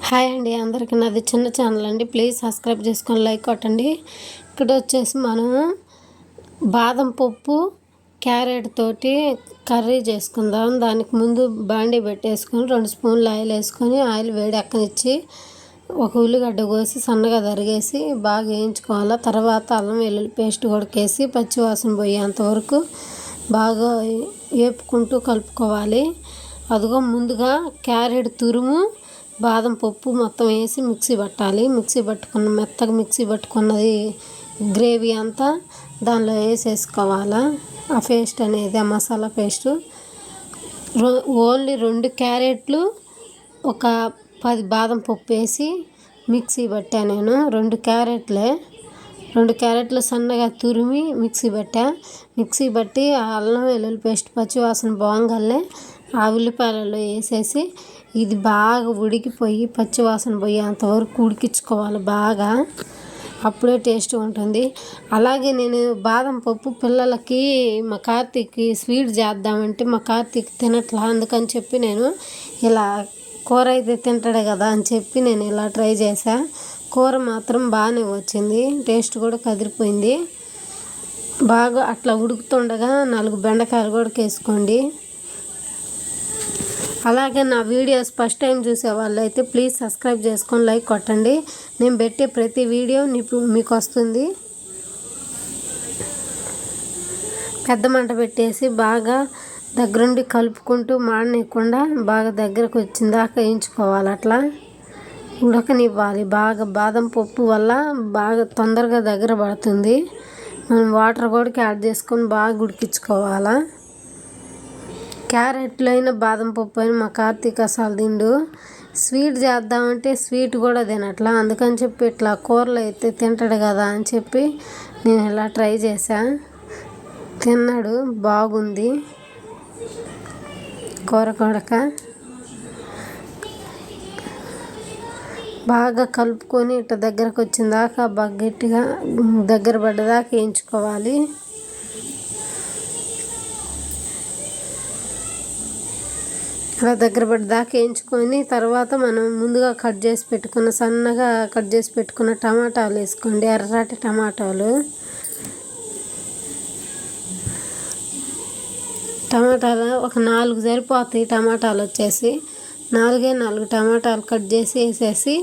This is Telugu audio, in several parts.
హాయ్ అండి, అందరికీ నాది చిన్న ఛానల్ అండి. ప్లీజ్ సబ్స్క్రైబ్ చేసుకొని లైక్ కొట్టండి. ఇక్కడ వచ్చేసి మనము బాదం పప్పు క్యారెట్ తోటి కర్రీ చేసుకుందాం. దానికి ముందు బాండీ పెట్టేసుకొని 2 స్పూన్లు ఆయిల్ వేసుకొని ఆయిల్ వేడెక్కనిచ్చి ఒక ఉల్లిగడ్డ కోసి సన్నగా తరిగేసి బాగా వేయించుకోవాలి. తర్వాత అల్లం వెల్లుల్లి పేస్ట్ కూడా వేసి పచ్చివాసన పోయేంత వరకు బాగా వేపుకుంటూ కలుపుకోవాలి. అదిగో ముందుగా క్యారెట్ తురుము బాదం పప్పు మొత్తం వేసి మిక్సీ పట్టాలి. మెత్తగా మిక్సీ పట్టుకున్నది గ్రేవీ అంతా దానిలో వేసేసుకోవాలి. ఆ పేస్ట్ అనేది ఆ మసాలా పేస్టు ఓన్లీ 2 క్యారెట్లు ఒక 10 బాదం పప్పు వేసి మిక్సీ పట్టాను నేను. 2 క్యారెట్లు సన్నగా తురిమి మిక్సీ పట్టి ఆ అల్లం వెల్లుల్లి పేస్ట్ పచ్చివాసన బాగానే ఆ ఉల్లిపాయలలో వేసేసి ఇది బాగా ఉడికిపోయి పచ్చివాసన పోయేంతవరకు ఉడికించుకోవాలి బాగా. అప్పుడే టేస్ట్ ఉంటుంది. అలాగే నేను బాదం పప్పు పిల్లలకి మా కార్తీక్కి స్వీట్ చేద్దామంటే మా కార్తీక్ తినట్లా. అందుకని చెప్పి నేను ఇలా కూర అయితే తింటాడే కదా అని చెప్పి నేను ఇలా ట్రై చేశా. కూర మాత్రం బాగానే వచ్చింది, టేస్ట్ కూడా కదిరిపోయింది బాగా. అట్లా ఉడుకుతుండగా 4 బెండకాయలు కూడా వేసుకోండి. అలాగే నా వీడియోస్ ఫస్ట్ టైం చూసే వాళ్ళు అయితే ప్లీజ్ సబ్స్క్రైబ్ చేసుకొని లైక్ కొట్టండి. నేను పెట్టే ప్రతి వీడియో మీకు వస్తుంది. పెద్ద మంట పెట్టేసి బాగా దగ్గరుండి కలుపుకుంటూ మాడనీయకుండా బాగా దగ్గరకు వచ్చిందాకా వేయించుకోవాలి. అట్లా ఉడకనివ్వాలి బాగా. బాదం పప్పు వల్ల బాగా తొందరగా దగ్గర పడుతుంది. మనం వాటర్ కూడా యాడ్ చేసుకొని బాగా ఉడికించుకోవాలి. క్యారెట్లు అయినా బాదం పప్పు అయినా మా కార్తీక్ అసలు తిండు. స్వీట్ చేద్దామంటే స్వీట్ కూడా తినట్లా. అందుకని చెప్పి ఇట్లా కూరలు అయితే తింటాడు కదా అని చెప్పి నేను ఇలా ట్రై చేశా. తిన్నాడు, బాగుంది కూర కొడక. బాగా కలుపుకొని ఇట్లా దగ్గరకు వచ్చిందాకా బాగా గట్టిగా దగ్గర పడ్డదాకా వేయించుకోవాలి. అలా దగ్గర పడ్డదాకా వేయించుకొని తర్వాత మనం ముందుగా సన్నగా కట్ చేసి పెట్టుకున్న టమాటాలు వేసుకోండి. ఎర్రటి టమాటాలు ఒక 4 సరిపోతాయి. టమాటాలు వచ్చేసి 4 టమాటాలు కట్ చేసి వేసేసి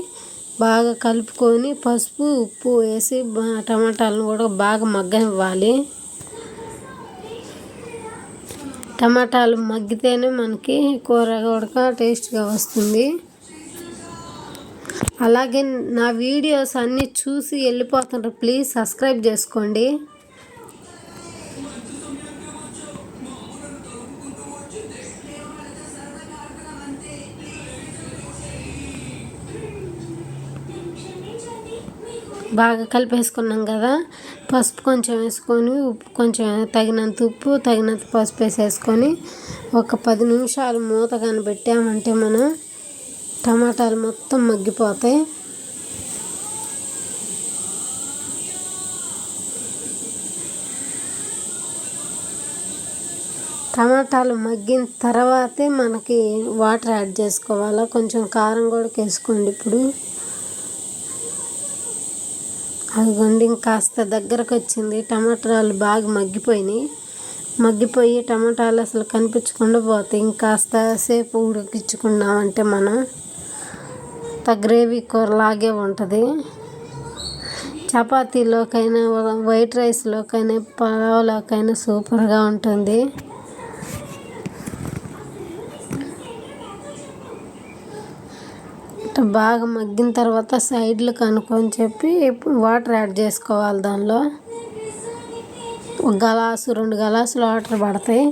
బాగా కలుపుకొని పసుపు ఉప్పు వేసి టమాటాలను కూడా బాగా మగ్గనివ్వాలి. టమాటాలు మగ్గితేనే మనకి కూర కూడా టేస్ట్గా వస్తుంది. అలాగే నా వీడియోస్ అన్నీ చూసి వెళ్ళిపోతుంటారు, ప్లీజ్ సబ్స్క్రైబ్ చేసుకోండి. బాగా కలిపేసుకున్నాం కదా. పసుపు కొంచెం వేసుకొని ఉప్పు కొంచెం తగినంత ఉప్పు తగినంత పసుపు వేసేసుకొని ఒక 10 నిమిషాలు మూత కానీ పెట్టామంటే మనం టమాటాలు మొత్తం మగ్గిపోతాయి. టమాటాలు మగ్గిన తర్వాతే మనకి వాటర్ యాడ్ చేసుకోవాలి. కొంచెం కారం కూడా వేసుకోండి. ఇప్పుడు అదిగోండి ఇంకాస్త దగ్గరకు వచ్చింది. టమాటాలు బాగా మగ్గిపోయి టమాటాలు అసలు కనిపించకుండా పోతాయి. ఇంకాస్త సేపు ఉడికించుకున్నామంటే మనం గ్రేవీ కూరలాగే ఉంటుంది. చపాతీలోకైనా వైట్ రైస్లోకైనా పలావ్లోకైనా సూపర్గా ఉంటుంది. బాగా మగ్గిన తర్వాత సైడ్లకు అనుకొని చెప్పి వాటర్ యాడ్ చేసుకోవాలి. దానిలో 1 గ్లాసు 2 గ్లాసులు వాటర్ పడతాయి.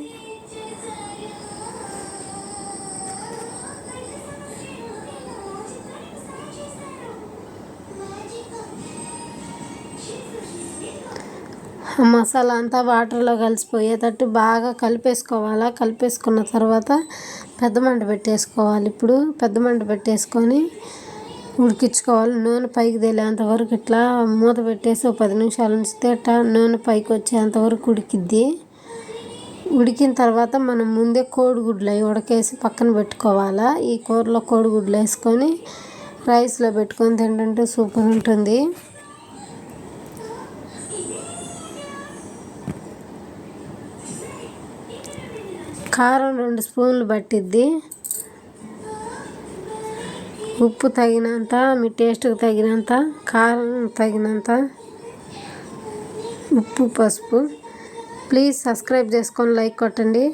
మసాలా అంతా వాటర్లో కలిసిపోయేటట్టు బాగా కలిపేసుకోవాలి. కలిపేసుకున్న తర్వాత పెద్ద మంట పెట్టేసుకోవాలి. ఇప్పుడు పెద్ద మంట పెట్టేసుకొని ఉడికించుకోవాలి. నూనె పైకి తేలేంత వరకు ఇట్లా మూత పెట్టేసి 10 నిమిషాలు ఉంచితే నూనె పైకి వచ్చేంత వరకు ఉడికిద్ది. ఉడికిన తర్వాత మనం ముందే కోడిగుడ్లు అవి ఉడకేసి పక్కన పెట్టుకోవాలి. ఈ కూరలో కోడిగుడ్లు వేసుకొని రైస్లో పెట్టుకొని తింటుంటే సూపర్ ఉంటుంది. కారం 2 స్పూన్లు పట్టిద్ది. ఉప్పు తగినంత, మీ టేస్ట్కి తగినంత, కారం తగినంత, ఉప్పు, పసుపు. ప్లీజ్ సబ్స్క్రైబ్ చేసుకొని లైక్ కొట్టండి.